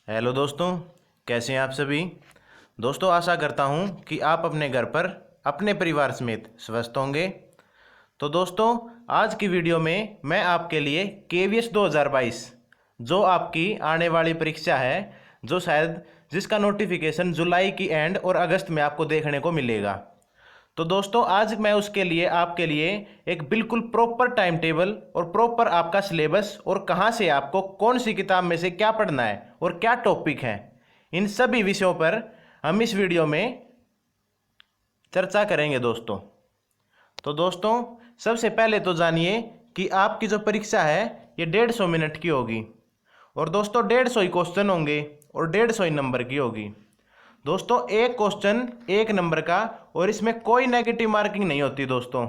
Hello दोस्तों, कैसे हैं आप सभी। दोस्तों, आशा करता हूं कि आप अपने घर पर अपने परिवार समेत स्वस्थ होंगे। तो दोस्तों, आज की वीडियो में मैं आपके लिए केवीएस 2022 जो आपकी आने वाली परीक्षा है, जो शायद जिसका नोटिफिकेशन जुलाई की एंड और अगस्त में आपको देखने को मिलेगा। तो दोस्तों, आज मैं उसके लिए आपके लिए एक बिल्कुल प्रॉपर टाइम टेबल और प्रॉपर आपका सिलेबस और कहाँ से आपको कौन सी किताब में से क्या पढ़ना है और क्या टॉपिक है, इन सभी विषयों पर हम इस वीडियो में चर्चा करेंगे दोस्तों। तो दोस्तों, सबसे पहले तो जानिए कि आपकी जो परीक्षा है ये 150 मिनट की होगी। और दोस्तों, 150 ही क्वेश्चन होंगे और 150 ही नंबर की होगी। दोस्तों, एक क्वेश्चन एक नंबर का और इसमें कोई नेगेटिव मार्किंग नहीं होती दोस्तों।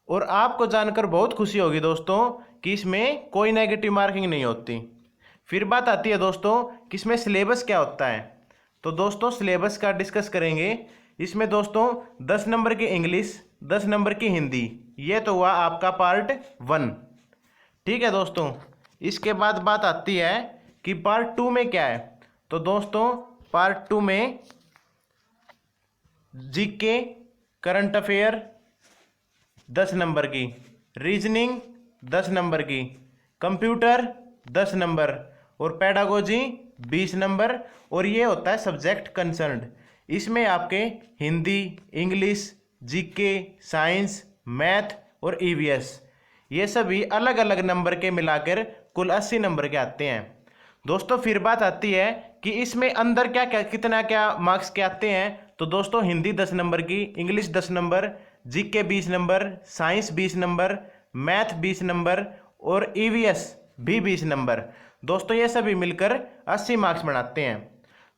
और आपको जानकर बहुत खुशी होगी दोस्तों कि इसमें कोई नेगेटिव मार्किंग नहीं होती। फिर बात आती है दोस्तों कि इसमें सिलेबस क्या होता है। तो दोस्तों, सिलेबस का डिस्कस करेंगे। इसमें दोस्तों 10 नंबर की इंग्लिश, 10 नंबर की हिंदी, ये तो हुआ आपका पार्ट 1। ठीक है दोस्तों। इसके बाद बात आती है कि पार्ट 2 में क्या है। तो दोस्तों, पार्ट 2 में जीके, करंट अफेयर 10 नंबर की, रीजनिंग 10 नंबर की, कंप्यूटर 10 नंबर और पेडागोजी 20 नंबर। और ये होता है सब्जेक्ट कंसर्न्ड। इसमें आपके Hindi, English, GK, science, math और ईवीएस ये सभी अलग अलग नंबर के मिलाकर कुल 80 नंबर के आते हैं दोस्तों। फिर बात आती है कि इसमें अंदर क्या क्या कितना क्या मार्क्स के आते हैं। तो दोस्तों, हिंदी 10 नंबर की, English 10 number, GK 20 number, science 20 number, math 20 number और ईवीएस भी 20 नंबर। दोस्तों, ये सभी मिलकर 80 मार्क्स बनाते हैं।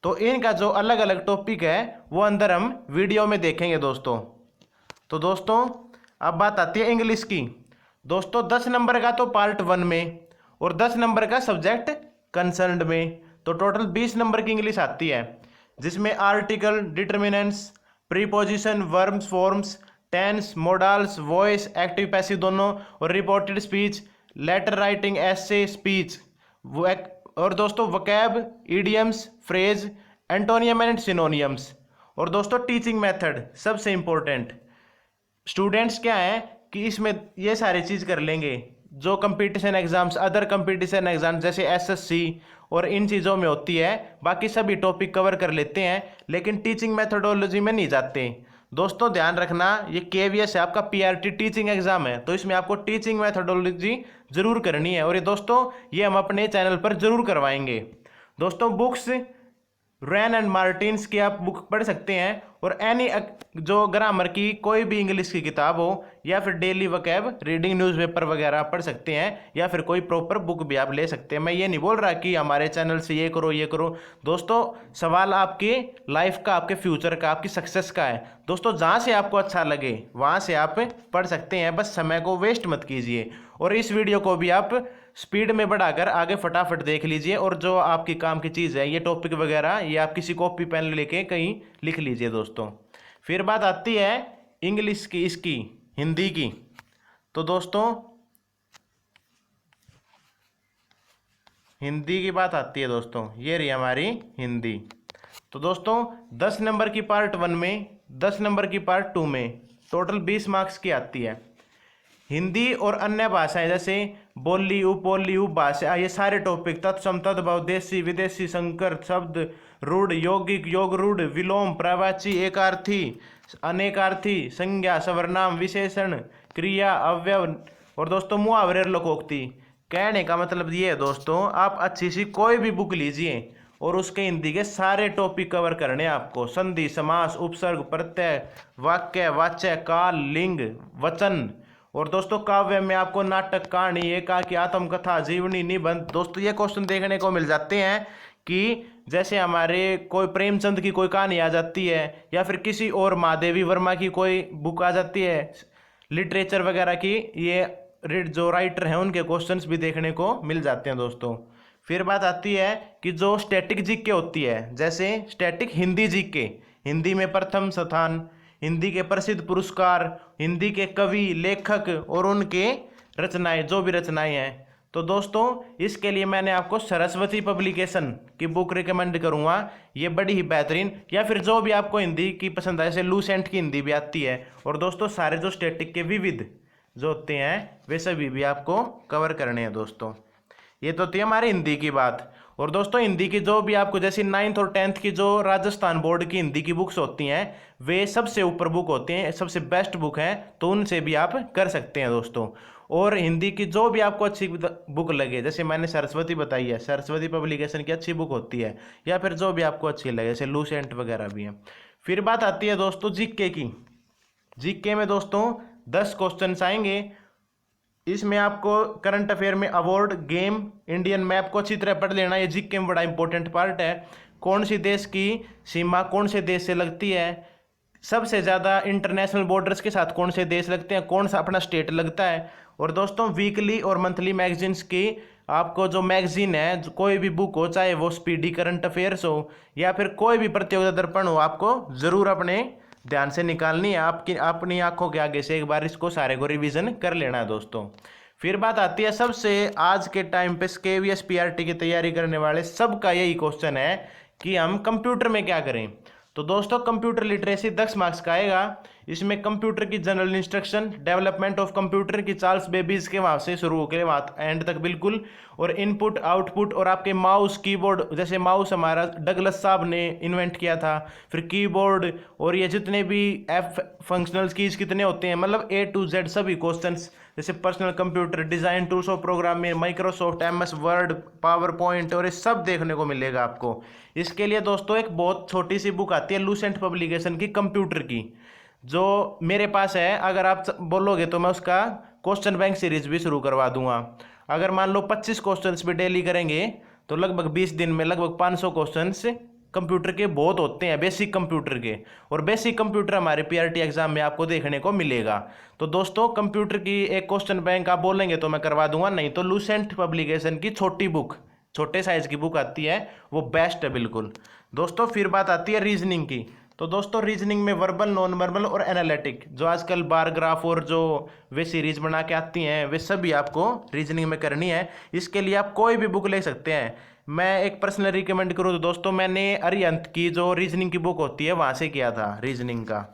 तो इनका जो अलग अलग टॉपिक है वो अंदर हम वीडियो में देखेंगे दोस्तों। तो दोस्तों, अब बात आती है इंग्लिश की। दोस्तों, 10 नंबर का तो पार्ट 1 में और 10 नंबर का सब्जेक्ट कंसर्न्ड में, तो टोटल 20 नंबर की इंग्लिश आती है, जिसमें article, determinants, preposition, verbs, forms, tense, modals, voice, active passive दोनों और reported speech, letter writing, essay, speech और दोस्तों vocab, idioms, phrase, antonym and synonyms. और दोस्तों, टीचिंग मेथड सबसे इंपॉर्टेंट। स्टूडेंट्स क्या है कि इसमें ये सारी चीज़ कर लेंगे जो competition exams, other competition exams जैसे एसएससी और इन चीज़ों में होती है। बाकी सभी टॉपिक कवर कर लेते हैं, लेकिन टीचिंग मेथडोलॉजी में नहीं जाते। दोस्तों, ध्यान रखना, ये केवीएस है, आपका पीआरटी टीचिंग एग्जाम है, तो इसमें आपको टीचिंग मेथडोलॉजी जरूर करनी है। और ये दोस्तों, ये हम अपने चैनल पर जरूर करवाएंगे दोस्तों। बुक्स रैन एंड मार्टिन्स की आप बुक पढ़ सकते हैं, और एनी जो ग्रामर की कोई भी इंग्लिश की किताब हो, या फिर डेली वोकैब रीडिंग न्यूज़पेपर वगैरह आप पढ़ सकते हैं, या फिर कोई प्रॉपर बुक भी आप ले सकते हैं। मैं ये नहीं बोल रहा कि हमारे चैनल से ये करो ये करो। दोस्तों, सवाल आपके लाइफ का, आपके फ्यूचर का, आपकी सक्सेस का है दोस्तों। जहाँ से आपको अच्छा लगे वहाँ से आप पढ़ सकते हैं, बस समय को वेस्ट मत कीजिए। और इस वीडियो को भी आप स्पीड में बढ़ाकर आगे फटाफट देख लीजिए, और जो आपकी काम की चीज़ है, ये टॉपिक वगैरह, ये आप किसी कॉपी पेन लेके कहीं लिख लीजिए दोस्तों। फिर बात आती है इंग्लिश की, इसकी हिंदी की। तो दोस्तों, हिंदी की बात आती है दोस्तों, ये रही हमारी हिंदी। तो दोस्तों, 10 नंबर की पार्ट 1 में, 10 नंबर की पार्ट 2 में, टोटल 20 मार्क्स की आती है। हिंदी और अन्य भाषाएं जैसे बोली, उपबोली, उपभाषा, ये सारे टॉपिक, तत्सम, तद्भव, देशी, विदेशी, संकर शब्द, रूढ़, यौगिक, योग रूढ़, विलोम, प्रवाची, एकार्थी, अनेकार्थी, संज्ञा, सर्वनाम, विशेषण, क्रिया, अवयव और दोस्तों मुहावरे और लोकोक्ति। कहने का मतलब ये है दोस्तों, आप अच्छी सी कोई भी बुक लीजिए और उसके हिंदी के सारे टॉपिक कवर करने आपको। संधि, समास, उपसर्ग, प्रत्यय, वाक्य, वाच्य, काल, लिंग, वचन। और दोस्तों, काव्य में आपको नाटक, कहानी, एकांकी, आत्मकथा, जीवनी, निबंध। दोस्तों, ये क्वेश्चन देखने को मिल जाते हैं कि जैसे हमारे कोई प्रेमचंद की कोई कहानी आ जाती है, या फिर किसी और महादेवी वर्मा की कोई बुक आ जाती है लिटरेचर वगैरह की, ये जो राइटर हैं उनके क्वेश्चंस भी देखने को मिल जाते हैं दोस्तों। फिर बात आती है कि जो स्टैटिक जीके होती है, जैसे स्टैटिक हिंदी जीके, हिंदी में प्रथम स्थान, हिंदी के प्रसिद्ध पुरस्कार, हिंदी के कवि, लेखक और उनके रचनाएं, जो भी रचनाएं हैं। तो दोस्तों इसके लिए मैंने आपको सरस्वती पब्लिकेशन की बुक रिकमेंड करूंगा। ये बड़ी ही बेहतरीन, या फिर जो भी आपको हिंदी की पसंद है, जैसे लूसेंट की हिंदी भी आती है। और दोस्तों सारे जो स्टैटिक के विविध जो होते हैं वे सभी भी आपको कवर करने हैं दोस्तों। ये तो थी हमारी हिंदी की बात। और दोस्तों हिंदी की जो भी आपको जैसे 9th और 10th की जो राजस्थान बोर्ड की हिंदी की बुक्स होती हैं वे सबसे ऊपर बुक होती हैं, सबसे बेस्ट बुक हैं, तो उनसे भी आप कर सकते हैं दोस्तों। और हिंदी की जो भी आपको अच्छी बुक लगे, जैसे मैंने सरस्वती बताई है, सरस्वती पब्लिकेशन की अच्छी बुक होती है, या फिर जो भी आपको अच्छी लगे, जैसे लूसेंट वगैरह भी है। फिर बात आती है दोस्तों जीके की। जीके में दोस्तों 10 क्वेश्चन आएंगे। इसमें आपको करंट अफेयर में अवार्ड, गेम, इंडियन मैप को अच्छी तरह पढ़ लेना। ये जीके में बड़ा इंपॉर्टेंट पार्ट है। कौन सी देश की सीमा कौन से देश से लगती है, सबसे ज़्यादा इंटरनेशनल बॉर्डर्स के साथ कौन से देश लगते हैं, कौन सा अपना स्टेट लगता है। और दोस्तों वीकली और मंथली मैगजीन्स की आपको जो मैगजीन है, कोई भी बुक हो, चाहे वो स्पीडी करंट अफेयर्स हो या फिर कोई भी प्रतियोगिता दर्पण हो, आपको ज़रूर अपने ध्यान से निकालनी है। आपकी अपनी आंखों के आगे से एक बार इसको सारे को रिवीजन कर लेना है दोस्तों। फिर बात आती है सबसे आज के टाइम पे केवीएस पीआरटी की तैयारी करने वाले सबका यही क्वेश्चन है कि हम कंप्यूटर में क्या करें। तो दोस्तों कंप्यूटर लिटरेसी 10 मार्क्स का आएगा। इसमें कंप्यूटर की general instruction, development of computer की चार्ल्स बेबीज के वहाँ से शुरू होकर वहाँ एंड तक बिल्कुल, और इनपुट आउटपुट, और आपके माउस कीबोर्ड, जैसे माउस हमारा डगलस साहब ने इन्वेंट किया था, फिर कीबोर्ड, और ये जितने भी एफ फंक्शनल कीज कितने होते हैं, मतलब A to Z सभी क्वेश्चंस, जैसे personal computer, design tools of programming, Microsoft MS word, power point, और ये सब देखने को मिलेगा आपको। इसके लिए दोस्तों एक बहुत छोटी सी बुक आती है लूसेंट पब्लिकेशन की, कंप्यूटर की, जो मेरे पास है। अगर आप बोलोगे तो मैं उसका क्वेश्चन बैंक सीरीज भी शुरू करवा दूंगा। अगर मान लो 25 क्वेश्चंस भी डेली करेंगे तो लगभग 20 दिन में लगभग 500 क्वेश्चंस कंप्यूटर के बहुत होते हैं, बेसिक कंप्यूटर के। और बेसिक कंप्यूटर हमारे पीआरटी एग्जाम में आपको देखने को मिलेगा। तो दोस्तों कंप्यूटर की एक क्वेश्चन बैंक आप बोलेंगे तो मैं करवा दूंगा, नहीं तो लूसेंट पब्लिकेशन की छोटी बुक, छोटे साइज की बुक आती है, वो बेस्ट है बिल्कुल दोस्तों। फिर बात आती है रीजनिंग की। तो दोस्तों रीजनिंग में वर्बल, नॉन वर्बल और एनालिटिक, जो आजकल बार ग्राफ और जो वे सीरीज बना के आती हैं, वे सभी आपको रीजनिंग में करनी है। इसके लिए आप कोई भी बुक ले सकते हैं। मैं एक पर्सनल रिकमेंड करूँ तो दोस्तों मैंने अरिहंत की जो रीजनिंग की बुक होती है वहाँ से किया था रीजनिंग का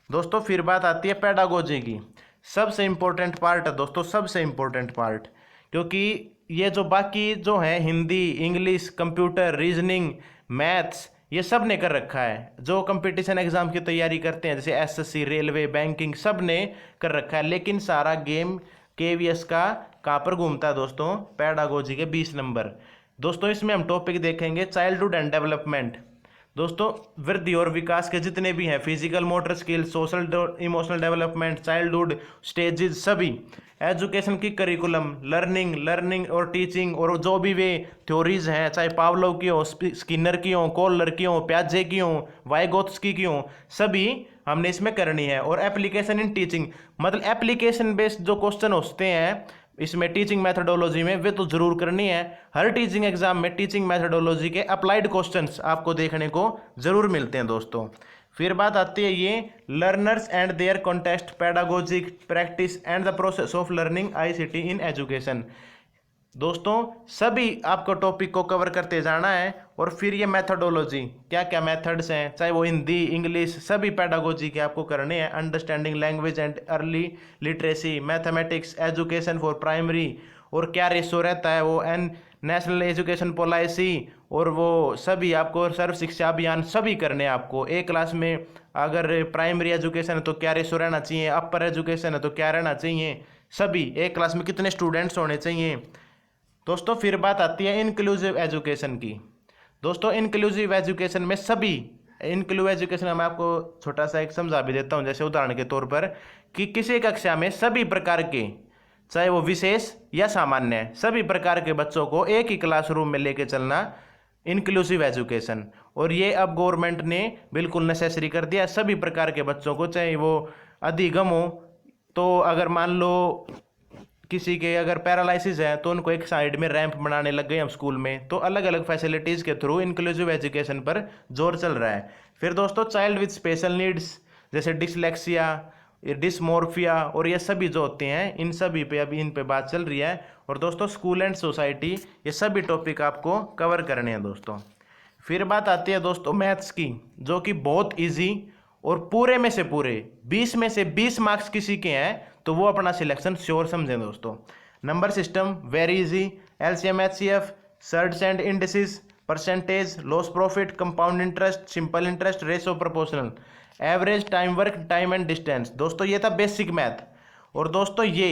दोस्तों। फिर बात आती है पेडागोजी की। सबसे इम्पोर्टेंट पार्ट है दोस्तों, सबसे इम्पोर्टेंट पार्ट, क्योंकि ये जो बाकी जो है Hindi, English, computer, reasoning, maths, ये सब ने कर रखा है। जो कंपटीशन एग्जाम की तैयारी करते हैं जैसे SSC, रेलवे, बैंकिंग, सब ने कर रखा है। लेकिन सारा गेम केवीएस का कहाँ पर घूमता है दोस्तों? पेडागोजी के 20 नंबर। दोस्तों इसमें हम टॉपिक देखेंगे चाइल्डहुड एंड डेवलपमेंट। दोस्तों वृद्धि और विकास के जितने भी हैं, physical, motor skills, social emotional development, childhood stages, सभी एजुकेशन की करिकुलम, लर्निंग और टीचिंग, और जो भी वे थ्योरीज हैं, चाहे पावलोव की हो, स्किनर की हो, कोहलर की हो, प्याजे की हो, वाइगोत्स्की की हो, सभी हमने इसमें करनी है। और एप्लीकेशन इन टीचिंग, मतलब एप्लीकेशन बेस्ड जो क्वेश्चन होते हैं इसमें टीचिंग मेथडोलॉजी में, वे तो जरूर करनी है। हर टीचिंग एग्जाम में टीचिंग मेथडोलॉजी के अप्लाइड क्वेश्चंस आपको देखने को जरूर मिलते हैं दोस्तों। फिर बात आती है ये learners and their context, pedagogic practice and the process of learning, ICT in education. दोस्तों सभी आपको टॉपिक को कवर करते जाना है। और फिर ये मेथडोलॉजी, क्या क्या मेथड्स हैं, चाहे वो हिंदी, इंग्लिश, सभी पेडागोजी के आपको करने हैं। Understanding language and early literacy, mathematics, education for primary, और क्या रेशो रहता है वो नेशनल एजुकेशन पॉलिसी, और वो सभी आपको सर्व शिक्षा अभियान सभी करने हैं आपको। एक क्लास में अगर प्राइमरी एजुकेशन है तो क्या रेशो रहना चाहिए, अपर एजुकेशन है तो क्या रहना चाहिए, सभी एक क्लास में कितने स्टूडेंट्स होने चाहिए दोस्तों। फिर बात आती है इंक्लूसिव एजुकेशन की। दोस्तों इंक्लूसिव एजुकेशन में सभी, इंक्लूसिव एजुकेशन मैं आपको छोटा सा एक समझा भी देता हूँ, जैसे उदाहरण के तौर पर कि किसी कक्षा में सभी प्रकार के, चाहे वो विशेष या सामान्य, सभी प्रकार के बच्चों को एक ही क्लासरूम में लेके चलना, इंक्लूसिव एजुकेशन। और ये अब गवर्नमेंट ने बिल्कुल नेसेसरी कर दिया। सभी प्रकार के बच्चों को, चाहे वो अधिगम हो, तो अगर मान लो किसी के अगर पैरालिसिस है तो उनको एक साइड में रैंप बनाने लग गए हम स्कूल में। तो अलग अलग फैसिलिटीज़ के थ्रू इंक्लूसिव एजुकेशन पर जोर चल रहा है। फिर दोस्तों चाइल्ड विद स्पेशल नीड्स, जैसे डिसलेक्सिया, डिस्मोर्फिया और ये सभी जो होते हैं इन सभी पे अभी इन पे बात चल रही है। और दोस्तों स्कूल एंड सोसाइटी, ये सभी टॉपिक आपको कवर करने हैं दोस्तों। फिर बात आती है दोस्तों मैथ्स की, जो कि बहुत इजी और पूरे में से पूरे 20 में से 20 मार्क्स किसी के हैं तो वो अपना सिलेक्शन श्योर समझें दोस्तों। Number system very easy, LCM HCF, shirts and indices, percentage, loss profit, compound interest, simple interest, ratio proportional, average, time work, time and distance. दोस्तों ये था बेसिक मैथ। और दोस्तों ये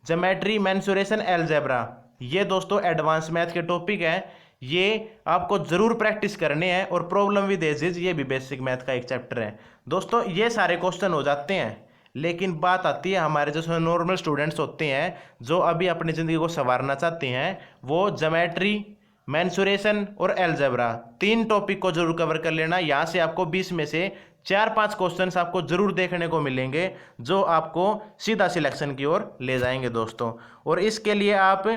ज्योमेट्री, मेंसुरेशन, अलजेब्रा, ये दोस्तों एडवांस मैथ के topic हैं। ये आपको जरूर प्रैक्टिस करने हैं। और प्रॉब्लम विद एजेस, ये भी बेसिक मैथ का एक चैप्टर है दोस्तों। ये सारे क्वेश्चन हो जाते हैं। लेकिन बात आती है हमारे जो नॉर्मल स्टूडेंट्स होते हैं जो अभी अपनी ज़िंदगी को संवारना चाहते हैं, वो ज्योमेट्री, मेंसुरेशन और अलजेब्रा 3 टॉपिक को जरूर कवर कर लेना। यहाँ से आपको 20 में से 4-5 क्वेश्चंस आपको जरूर देखने को मिलेंगे जो आपको सीधा सिलेक्शन की ओर ले जाएंगे दोस्तों। और इसके लिए आप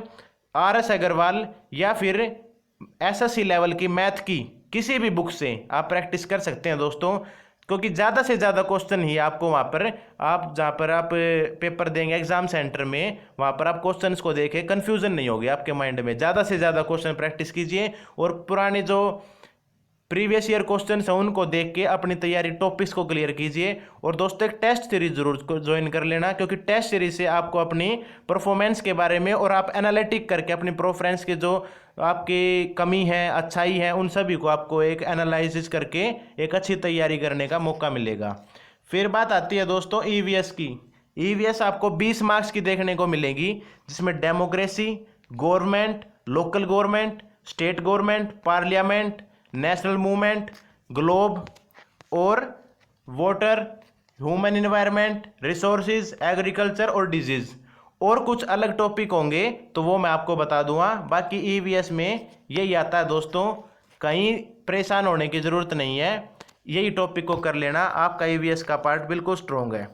RS अग्रवाल या फिर SSC लेवल की मैथ की किसी भी बुक से आप प्रैक्टिस कर सकते हैं दोस्तों, क्योंकि ज़्यादा से ज़्यादा क्वेश्चन ही आपको वहाँ पर आप जहाँ पर आप पेपर देंगे एग्जाम सेंटर में, वहाँ पर आप क्वेश्चंस को देखें, कन्फ्यूजन नहीं होगी आपके माइंड में। ज़्यादा से ज़्यादा क्वेश्चन प्रैक्टिस कीजिए और पुराने जो प्रीवियस ईयर क्वेश्चन है उनको देख के अपनी तैयारी टॉपिक्स को क्लियर कीजिए। और दोस्तों एक टेस्ट सीरीज जरूर ज्वाइन कर लेना, क्योंकि टेस्ट सीरीज से आपको अपनी परफॉर्मेंस के बारे में और आप एनालिटिक करके अपनी प्रेफरेंस के जो आपकी कमी है, अच्छाई है, उन सभी को आपको एक एनालिसिस करके एक अच्छी तैयारी करने का मौका मिलेगा। फिर बात आती है दोस्तों EVS की। EVS आपको 20 मार्क्स की देखने को मिलेगी, जिसमें democracy, government, local government, state government, parliament, national movement, globe और water, human environment, resources, agriculture और डिजीज और कुछ अलग टॉपिक होंगे तो वो मैं आपको बता दूंगा। बाकी EVS में यही आता है दोस्तों, कहीं परेशान होने की ज़रूरत नहीं है, यही टॉपिक को कर लेना, आपका EVS का पार्ट बिल्कुल स्ट्रॉन्ग है।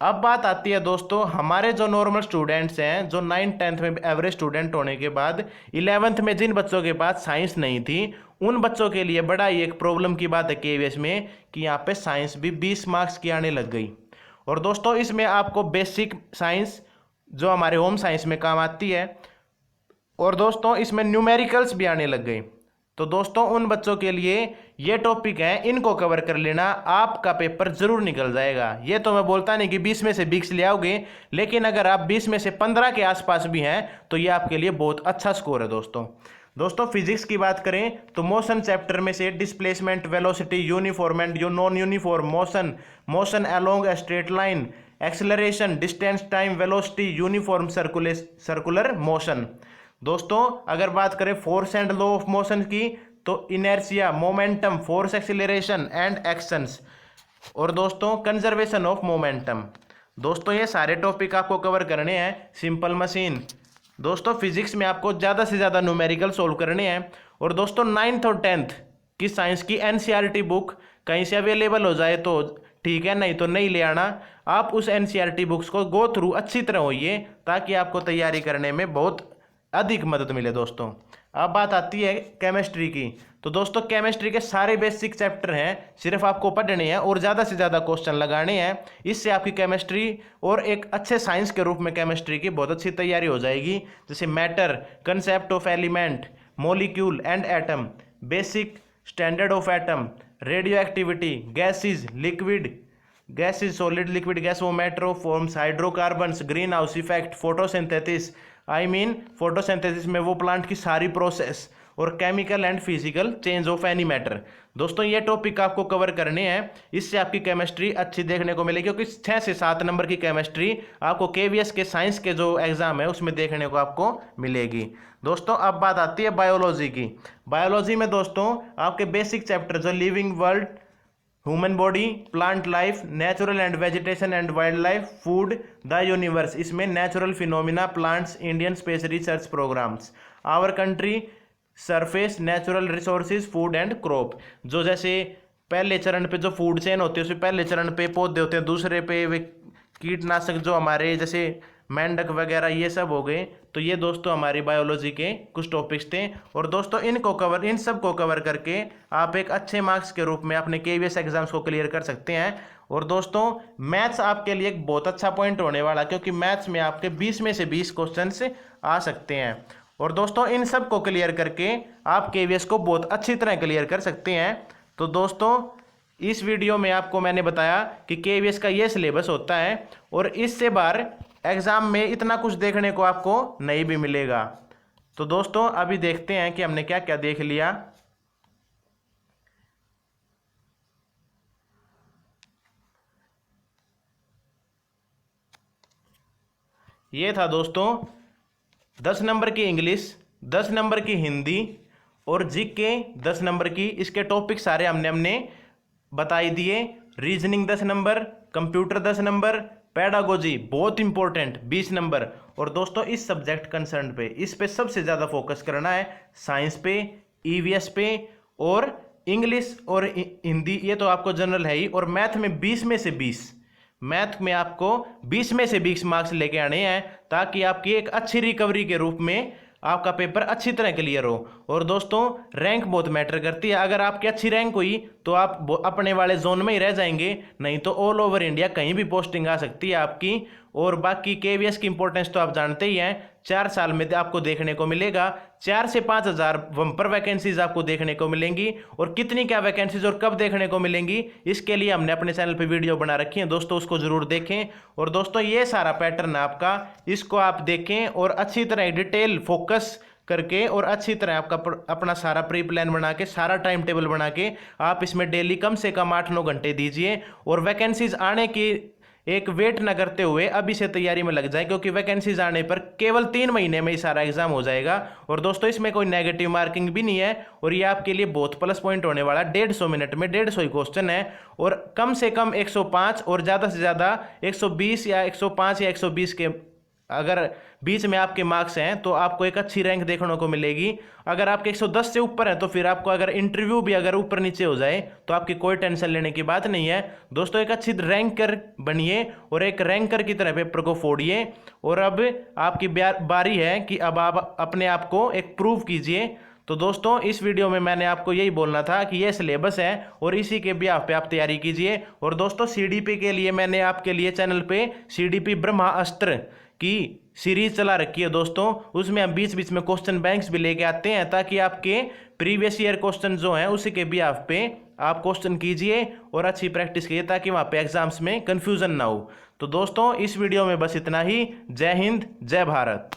अब बात आती है दोस्तों हमारे जो नॉर्मल स्टूडेंट्स हैं, जो 9th-10th में एवरेज स्टूडेंट होने के बाद 11th में जिन बच्चों के पास साइंस नहीं थी, उन बच्चों के लिए बड़ा ही एक प्रॉब्लम की बात है KVS में कि यहाँ पे साइंस भी 20 मार्क्स की आने लग गई। और दोस्तों इसमें आपको बेसिक साइंस जो हमारे होम साइंस में काम आती है, और दोस्तों इसमें न्यूमेरिकल्स भी आने लग गई। तो दोस्तों उन बच्चों के लिए ये टॉपिक है, इनको कवर कर लेना, आपका पेपर जरूर निकल जाएगा। ये तो मैं बोलता नहीं कि 20 में से 20 ले आओगे, लेकिन अगर आप 20 में से 15 के आसपास भी हैं तो ये आपके लिए बहुत अच्छा स्कोर है दोस्तों फिजिक्स की बात करें तो मोशन चैप्टर में से displacement, velocity, uniform and non uniform motion, motion along a straight line, acceleration, distance, time, velocity, uniform circular motion. दोस्तों अगर बात करें force and law of motion की तो inertia, momentum, force, acceleration and actions, और दोस्तों कंजर्वेशन ऑफ मोमेंटम। दोस्तों ये सारे टॉपिक आपको कवर करने हैं। सिंपल मशीन, दोस्तों फिजिक्स में आपको ज़्यादा से ज़्यादा न्यूमेरिकल सोल्व करने हैं। और दोस्तों 9th और 10th की साइंस की NCERT बुक कहीं से अवेलेबल हो जाए तो ठीक है, नहीं तो नहीं ले आना। आप उस NCERT बुक्स को गो थ्रू अच्छी तरह होइए ताकि आपको तैयारी करने में बहुत अधिक मदद मिले दोस्तों। अब बात आती है केमिस्ट्री की। तो दोस्तों केमिस्ट्री के सारे बेसिक चैप्टर हैं, सिर्फ आपको पढ़ने हैं और ज़्यादा से ज़्यादा क्वेश्चन लगाने हैं। इससे आपकी केमिस्ट्री और एक अच्छे साइंस के रूप में केमिस्ट्री की बहुत अच्छी तैयारी हो जाएगी। जैसे matter, concept of element, molecule and atom, basic standard of atom, radio activity, gases, liquid gases, solid, liquid gas, वोमेट्रोफॉर्म्स, hydrocarbons, green house effect, photosynthesis, photosynthesis में वो प्लांट की सारी प्रोसेस, और chemical and physical change of any matter. दोस्तों ये topic आपको cover करने हैं, इससे आपकी केमिस्ट्री अच्छी देखने को मिलेगी, क्योंकि 6 से 7 नंबर की केमिस्ट्री आपको KVS के साइंस के जो एग्जाम है उसमें देखने को आपको मिलेगी। दोस्तों अब बात आती है बायोलॉजी की। बायोलॉजी में दोस्तों आपके बेसिक चैप्टर जो living world, human body, plant life, natural and vegetation and wild life, food, the universe, इसमें natural phenomena, plants, Indian space research programs, our country, surface, natural resources, food and crop. जो जैसे पहले चरण पे जो food chain होती है उसमें पहले चरण पे पौधे होते हैं, दूसरे पे वे कीटनाशक जो हमारे जैसे मेंढक वगैरह ये सब हो गए। तो ये दोस्तों हमारी बायोलॉजी के कुछ टॉपिक्स थे। और दोस्तों इन सब को कवर करके आप एक अच्छे मार्क्स के रूप में अपने KVS एग्जाम्स को क्लियर कर सकते हैं। और दोस्तों मैथ्स आपके लिए एक बहुत अच्छा पॉइंट होने वाला, क्योंकि मैथ्स में आपके 20 में से 20 क्वेश्चंस आ सकते हैं। और दोस्तों इन सब को क्लियर करके आप KVS को बहुत अच्छी तरह क्लियर कर सकते हैं। तो दोस्तों इस वीडियो में आपको मैंने बताया कि KVS का ये सिलेबस होता है, और इससे बाहर एग्जाम में इतना कुछ देखने को आपको नहीं भी मिलेगा। तो दोस्तों अभी देखते हैं कि हमने क्या क्या देख लिया। ये था दोस्तों 10 नंबर की इंग्लिश, 10 नंबर की हिंदी और जीके 10 नंबर की। इसके टॉपिक सारे हमने बताई दिए। Reasoning 10 number, computer 10 number, pedagogy बहुत इंपॉर्टेंट 20 नंबर। और दोस्तों इस सब्जेक्ट कंसर्न पे, इस पे सबसे ज़्यादा फोकस करना है, साइंस पे, EVS पे और इंग्लिश और हिंदी, ये तो आपको जनरल है ही। और मैथ में 20 में से 20, मैथ में आपको 20 में से 20 मार्क्स लेके आने हैं, ताकि आपकी एक अच्छी रिकवरी के रूप में आपका पेपर अच्छी तरह क्लियर हो। और दोस्तों रैंक बहुत मैटर करती है। अगर आपकी अच्छी रैंक हुई तो आप अपने वाले जोन में ही रह जाएंगे, नहीं तो ऑल ओवर इंडिया कहीं भी पोस्टिंग आ सकती है आपकी। और बाकी KVS की इंपॉर्टेंस तो आप जानते ही हैं। 4 साल में आपको देखने को मिलेगा 4 से 5 हज़ार बम्पर वैकेंसीज आपको देखने को मिलेंगी। और कितनी क्या वैकेंसीज और कब देखने को मिलेंगी, इसके लिए हमने अपने चैनल पे वीडियो बना रखी है दोस्तों, उसको जरूर देखें। और दोस्तों ये सारा पैटर्न आपका, इसको आप देखें और अच्छी तरह डिटेल फोकस करके और अच्छी तरह आपका अपना सारा प्री प्लान बना के, सारा टाइम टेबल बना के आप इसमें डेली कम से कम 8-9 घंटे दीजिए। और वैकेंसीज आने की एक वेट न करते हुए अभी से तैयारी में लग जाए, क्योंकि वैकेंसीज आने पर केवल 3 महीने में ही सारा एग्जाम हो जाएगा। और दोस्तों इसमें कोई नेगेटिव मार्किंग भी नहीं है, और ये आपके लिए बहुत प्लस पॉइंट होने वाला। 150 मिनट में 150 ही क्वेश्चन है, और कम से कम 105 और ज़्यादा से ज़्यादा 120 या 105 या 120 के अगर बीच में आपके मार्क्स हैं तो आपको एक अच्छी रैंक देखने को मिलेगी। अगर आपके 110 से ऊपर है तो फिर आपको अगर इंटरव्यू भी अगर ऊपर नीचे हो जाए तो आपकी कोई टेंशन लेने की बात नहीं है। दोस्तों एक अच्छी रैंकर बनिए और एक रैंकर की तरह पेपर को फोड़िए। और अब आपकी बारी है कि अब आप अपने आप को एक प्रूव कीजिए। तो दोस्तों इस वीडियो में मैंने आपको यही बोलना था कि ये सिलेबस है और इसी के भी आप तैयारी कीजिए। और दोस्तों CDP के लिए मैंने आपके लिए चैनल पे CDP ब्रह्मास्त्र की सीरीज चला रखी है दोस्तों, उसमें हम बीच बीच में क्वेश्चन बैंक्स भी लेके आते हैं, ताकि आपके प्रीवियस ईयर क्वेश्चन जो हैं उसी के भी आप क्वेश्चन कीजिए और अच्छी प्रैक्टिस कीजिए, ताकि वहाँ पे एग्जाम्स में कंफ्यूजन ना हो। तो दोस्तों इस वीडियो में बस इतना ही। जय हिंद, जय भारत।